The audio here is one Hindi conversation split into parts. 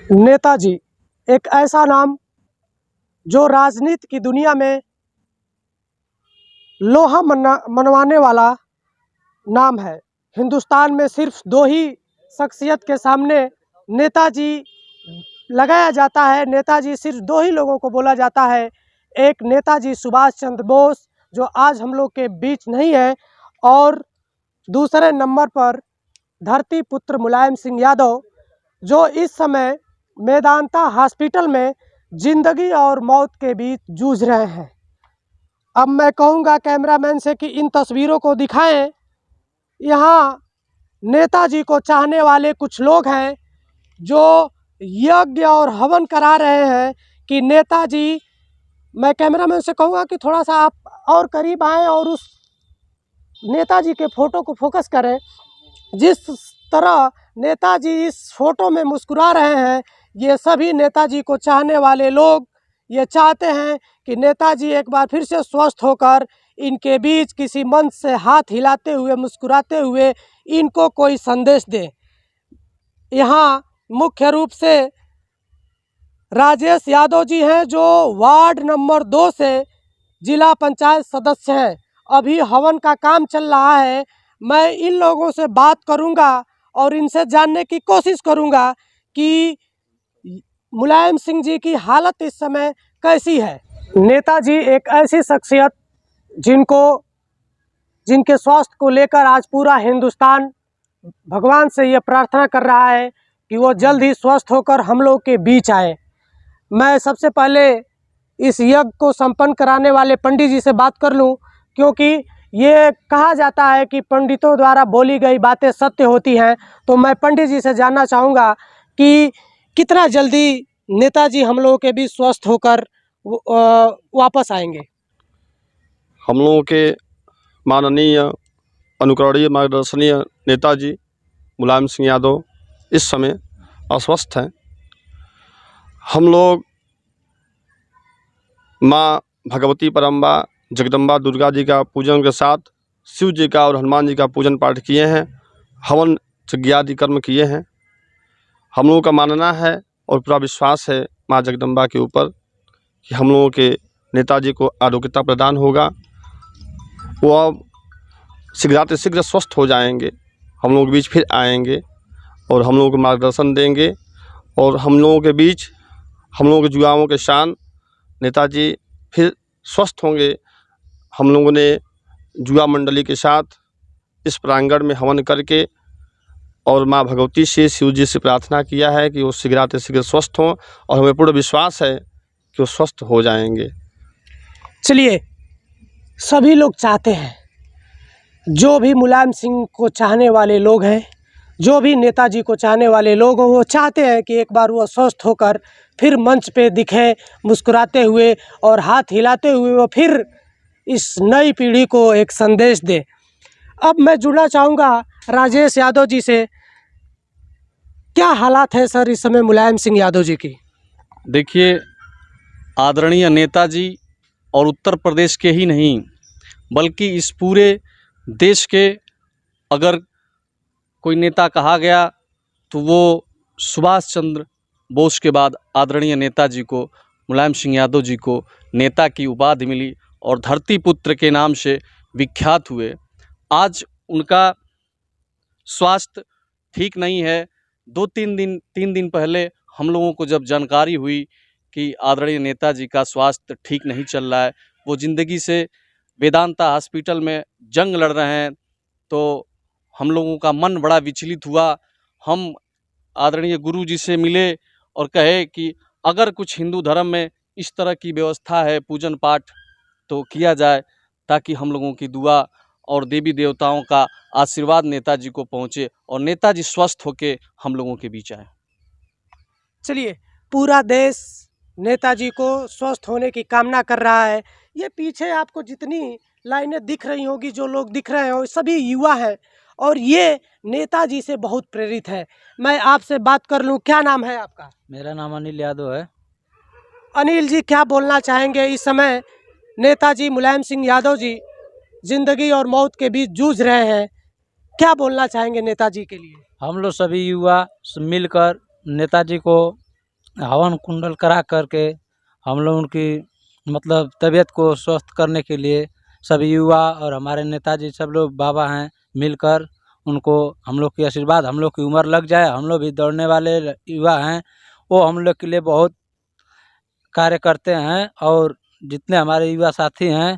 नेताजी एक ऐसा नाम जो राजनीति की दुनिया में लोहा मनवाने वाला नाम है। हिंदुस्तान में सिर्फ दो ही शख्सियत के सामने नेताजी लगाया जाता है। नेताजी सिर्फ दो ही लोगों को बोला जाता है। एक नेताजी सुभाष चंद्र बोस जो आज हम लोग के बीच नहीं है, और दूसरे नंबर पर धरती पुत्र मुलायम सिंह यादव जो इस समय मेदांता हॉस्पिटल में जिंदगी और मौत के बीच जूझ रहे हैं। अब मैं कहूँगा कैमरामैन से कि इन तस्वीरों को दिखाएं। यहाँ नेताजी को चाहने वाले कुछ लोग हैं जो यज्ञ और हवन करा रहे हैं कि नेताजी, मैं कैमरामैन से कहूँगा कि थोड़ा सा आप और करीब आएँ और उस नेताजी के फ़ोटो को फोकस करें। जिस तरह नेताजी इस फोटो में मुस्कुरा रहे हैं, ये सभी नेताजी को चाहने वाले लोग ये चाहते हैं कि नेताजी एक बार फिर से स्वस्थ होकर इनके बीच किसी मंच से हाथ हिलाते हुए, मुस्कुराते हुए इनको कोई संदेश दें। यहाँ मुख्य रूप से राजेश यादव जी हैं जो वार्ड नंबर 2 से जिला पंचायत सदस्य हैं। अभी हवन का काम चल रहा है। मैं इन लोगों से बात करूंगा और इनसे जानने की कोशिश करूंगा कि मुलायम सिंह जी की हालत इस समय कैसी है। नेताजी एक ऐसी शख्सियत जिनके स्वास्थ्य को लेकर आज पूरा हिंदुस्तान भगवान से ये प्रार्थना कर रहा है कि वो जल्द ही स्वस्थ होकर हम लोग के बीच आए। मैं सबसे पहले इस यज्ञ को संपन्न कराने वाले पंडित जी से बात कर लूं, क्योंकि ये कहा जाता है कि पंडितों द्वारा बोली गई बातें सत्य होती हैं। तो मैं पंडित जी से जानना चाहूँगा कि कितना जल्दी नेताजी हम लोगों के बीच स्वस्थ होकर वापस आएंगे। हम लोगों के माननीय अनुकरणीय मार्गदर्शनीय नेताजी मुलायम सिंह यादव इस समय अस्वस्थ हैं। हम लोग माँ भगवती परम्बा जगदम्बा दुर्गा जी का पूजन के साथ शिव जी का और हनुमान जी का पूजन पाठ किए हैं, हवन यज्ञादि कर्म किए हैं। हम लोगों का मानना है और पूरा विश्वास है माँ जगदम्बा के ऊपर कि हम लोगों के नेताजी को आरोग्यता प्रदान होगा। वो अब शीघ्र स्वस्थ हो जाएंगे, हम लोगों के बीच फिर आएंगे और हम लोगों को मार्गदर्शन देंगे। और हम लोगों के बीच, हम लोगों के युवाओं के शान नेताजी फिर स्वस्थ होंगे। हम लोगों ने युवा मंडली के साथ इस प्रांगण में हवन करके और माँ भगवती से, शिव जी से प्रार्थना किया है कि वो शीघ्र स्वस्थ हों, और हमें पूर्ण विश्वास है कि वो स्वस्थ हो जाएंगे। चलिए, सभी लोग चाहते हैं, जो भी मुलायम सिंह को चाहने वाले लोग हैं, जो भी नेताजी को चाहने वाले लोग हैं, वो चाहते हैं कि एक बार वो स्वस्थ होकर फिर मंच पे दिखे मुस्कुराते हुए और हाथ हिलाते हुए वो फिर इस नई पीढ़ी को एक संदेश दे। अब मैं जुड़ना चाहूँगा राजेश यादव जी से। क्या हालात है सर इस समय मुलायम सिंह यादव जी की? देखिए, आदरणीय नेताजी और उत्तर प्रदेश के ही नहीं बल्कि इस पूरे देश के अगर कोई नेता कहा गया तो वो सुभाष चंद्र बोस के बाद आदरणीय नेताजी को, मुलायम सिंह यादव जी को नेता की उपाधि मिली और धरती पुत्र के नाम से विख्यात हुए। आज उनका स्वास्थ्य ठीक नहीं है। 3 दिन पहले हम लोगों को जब जानकारी हुई कि आदरणीय नेताजी का स्वास्थ्य ठीक नहीं चल रहा है, वो ज़िंदगी से वेदांता हॉस्पिटल में जंग लड़ रहे हैं, तो हम लोगों का मन बड़ा विचलित हुआ। हम आदरणीय गुरु जी से मिले और कहे कि अगर कुछ हिंदू धर्म में इस तरह की व्यवस्था है, पूजन पाठ तो किया जाए, ताकि हम लोगों की दुआ और देवी देवताओं का आशीर्वाद नेताजी को पहुँचे और नेताजी स्वस्थ होकर हम लोगों के बीच आए। चलिए, पूरा देश नेताजी को स्वस्थ होने की कामना कर रहा है। ये पीछे आपको जितनी लाइनें दिख रही होगी, जो लोग दिख रहे हो, सभी युवा हैं और ये नेताजी से बहुत प्रेरित है। मैं आपसे बात कर लूं, क्या नाम है आपका? मेरा नाम अनिल यादव है। अनिल जी, क्या बोलना चाहेंगे? इस समय नेताजी मुलायम सिंह यादव जी जिंदगी और मौत के बीच जूझ रहे हैं, क्या बोलना चाहेंगे नेताजी के लिए? हम लोग सभी युवा मिलकर नेताजी को हवन कुंडल करा करके हम लोग उनकी मतलब तबीयत को स्वस्थ करने के लिए सभी युवा और हमारे नेताजी सब लोग बाबा हैं मिलकर उनको हम लोग की आशीर्वाद, हम लोग की उम्र लग जाए, हम लोग भी दौड़ने वाले युवा हैं, वो हम लोग के लिए बहुत कार्य करते हैं। और जितने हमारे युवा साथी हैं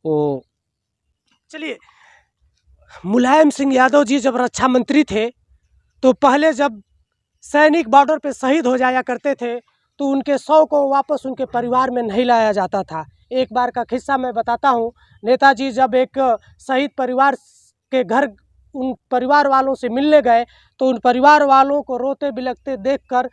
वो चलिए, मुलायम सिंह यादव जी जब रक्षा मंत्री थे तो पहले जब सैनिक बॉर्डर पे शहीद हो जाया करते थे तो उनके शव को वापस उनके परिवार में नहीं लाया जाता था। एक बार का किस्सा मैं बताता हूँ। नेताजी जब एक शहीद परिवार के घर उन परिवार वालों से मिलने गए तो उन परिवार वालों को रोते बिलखते देखकर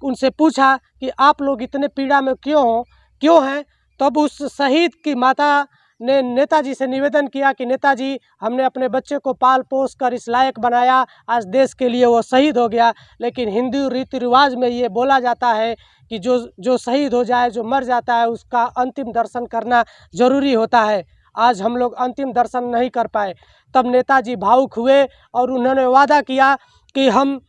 उनसे पूछा कि आप लोग इतने पीड़ा में क्यों हैं। तब उस शहीद की माता ने नेताजी से निवेदन किया कि नेताजी, हमने अपने बच्चे को पाल पोस कर इस लायक बनाया, आज देश के लिए वो शहीद हो गया। लेकिन हिंदू रीति रिवाज में ये बोला जाता है कि जो शहीद हो जाए, जो मर जाता है, उसका अंतिम दर्शन करना ज़रूरी होता है। आज हम लोग अंतिम दर्शन नहीं कर पाए। तब नेताजी भावुक हुए और उन्होंने वादा किया कि हम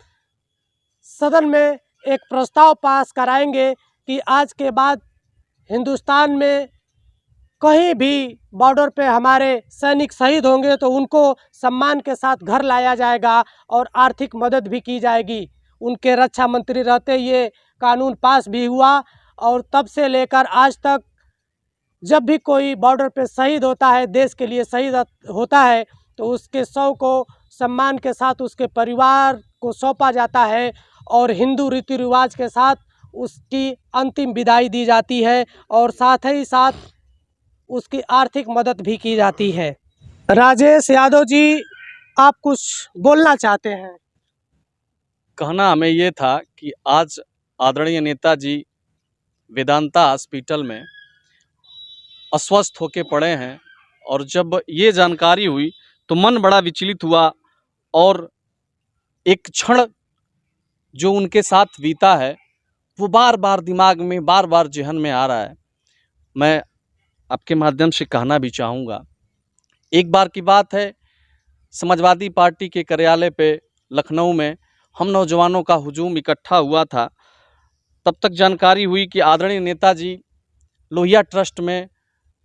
सदन में एक प्रस्ताव पास कराएंगे कि आज के बाद हिंदुस्तान में कहीं भी बॉर्डर पे हमारे सैनिक शहीद होंगे तो उनको सम्मान के साथ घर लाया जाएगा और आर्थिक मदद भी की जाएगी। उनके रक्षा मंत्री रहते ये कानून पास भी हुआ और तब से लेकर आज तक जब भी कोई बॉर्डर पे शहीद होता है, देश के लिए शहीद होता है, तो उसके शव को सम्मान के साथ उसके परिवार को सौंपा जाता है और हिंदू रीति रिवाज के साथ उसकी अंतिम विदाई दी जाती है और साथ ही साथ उसकी आर्थिक मदद भी की जाती है। राजेश यादव जी, आप कुछ बोलना चाहते हैं? कहना हमें ये था कि आज आदरणीय नेताजी वेदांता हॉस्पिटल में अस्वस्थ होके पड़े हैं और जब ये जानकारी हुई तो मन बड़ा विचलित हुआ और एक क्षण जो उनके साथ बीता है वो बार बार दिमाग में, बार बार ज़हन में आ रहा है। मैं आपके माध्यम से कहना भी चाहूँगा, एक बार की बात है, समाजवादी पार्टी के कार्यालय पे लखनऊ में हम नौजवानों का हुजूम इकट्ठा हुआ था। तब तक जानकारी हुई कि आदरणीय नेताजी लोहिया ट्रस्ट में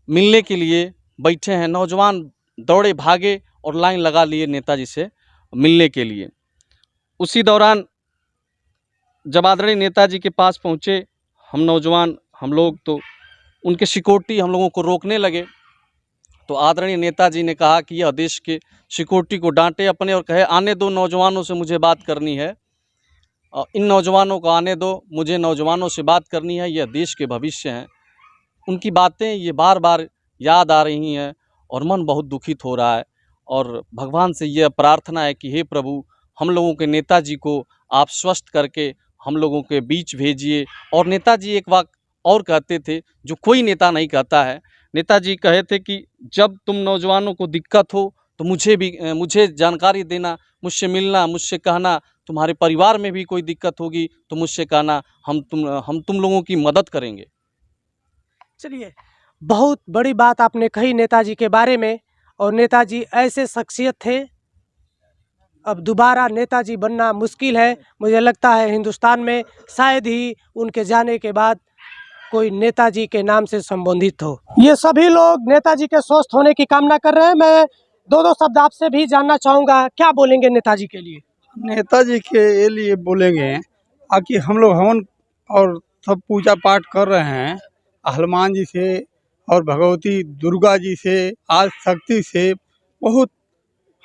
मिलने के लिए बैठे हैं। नौजवान दौड़े भागे और लाइन लगा लिए नेताजी से मिलने के लिए। उसी दौरान जब आदरणीय नेताजी के पास पहुँचे हम नौजवान, हम लोग तो उनके सिक्योरिटी हम लोगों को रोकने लगे। तो आदरणीय नेताजी ने कहा कि यह देश के सिक्योरिटी को डांटे अपने और कहे, आने दो नौजवानों से, मुझे बात करनी है। इन नौजवानों को आने दो, मुझे नौजवानों से बात करनी है, यह देश के भविष्य हैं। उनकी बातें ये बार बार याद आ रही हैं और मन बहुत दुखित हो रहा है और भगवान से यह प्रार्थना है कि हे प्रभु, हम लोगों के नेताजी को आप स्वस्थ करके हम लोगों के बीच भेजिए। और नेताजी एक बात और कहते थे जो कोई नेता नहीं कहता है। नेताजी कहे थे कि जब तुम नौजवानों को दिक्कत हो तो मुझे जानकारी देना, मुझसे मिलना, मुझसे कहना, तुम्हारे परिवार में भी कोई दिक्कत होगी तो मुझसे कहना, हम तुम लोगों की मदद करेंगे। चलिए, बहुत बड़ी बात आपने कही नेताजी के बारे में और नेताजी ऐसे शख्सियत थे, अब दोबारा नेताजी बनना मुश्किल है। मुझे लगता है हिंदुस्तान में शायद ही उनके जाने के बाद कोई नेताजी के नाम से संबोधित हो। ये सभी लोग नेताजी के स्वस्थ होने की कामना कर रहे हैं। मैं दो शब्द आपसे भी जानना चाहूँगा, क्या बोलेंगे नेताजी के लिए? नेताजी के लिए बोलेंगे कि हम लोग हवन और सब पूजा पाठ कर रहे हैं हनुमान जी से और भगवती दुर्गा जी से, आज शक्ति से बहुत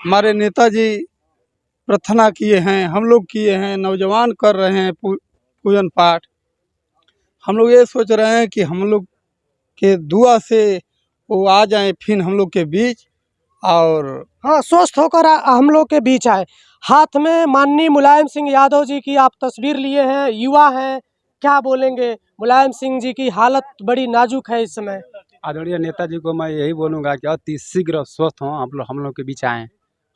हमारे नेताजी प्रार्थना किए हैं, हम लोग किए हैं, नौजवान कर रहे हैं पूजन पाठ। हम लोग ये सोच रहे हैं कि हम लोग के दुआ से वो आ जाएं फिर हम लोग के बीच और हाँ, स्वस्थ होकर हम लोग के बीच आए। हाथ में माननीय मुलायम सिंह यादव जी की आप तस्वीर लिए हैं, युवा हैं, क्या बोलेंगे? मुलायम सिंह जी की हालत बड़ी नाजुक है इस समय। आदरणीय नेताजी को मैं यही बोलूँगा कि अति शीघ्र स्वस्थ हों, हम लोग के बीच आएँ।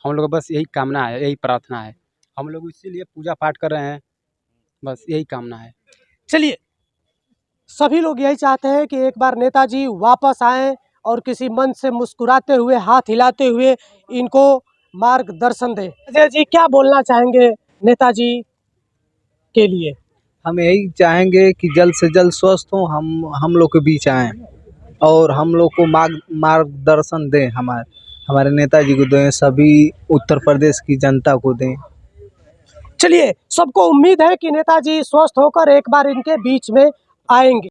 हम लोग बस यही कामना है, यही प्रार्थना है। हम लोग इसीलिए पूजा पाठ कर रहे हैं, बस यही कामना है। चलिए, सभी लोग यही चाहते हैं कि एक बार नेताजी वापस आएँ और किसी मन से मुस्कुराते हुए, हाथ हिलाते हुए इनको मार्गदर्शन दें। अजय जी, क्या बोलना चाहेंगे नेताजी के लिए? हम यही चाहेंगे कि जल्द से जल्द स्वस्थ हों, हम लोग के बीच आएँ और हम लोग को मार्गदर्शन दें, हमारे नेताजी को दें, सभी उत्तर प्रदेश की जनता को दें। चलिए, सबको उम्मीद है कि नेताजी स्वस्थ होकर एक बार इनके बीच में आएंगे।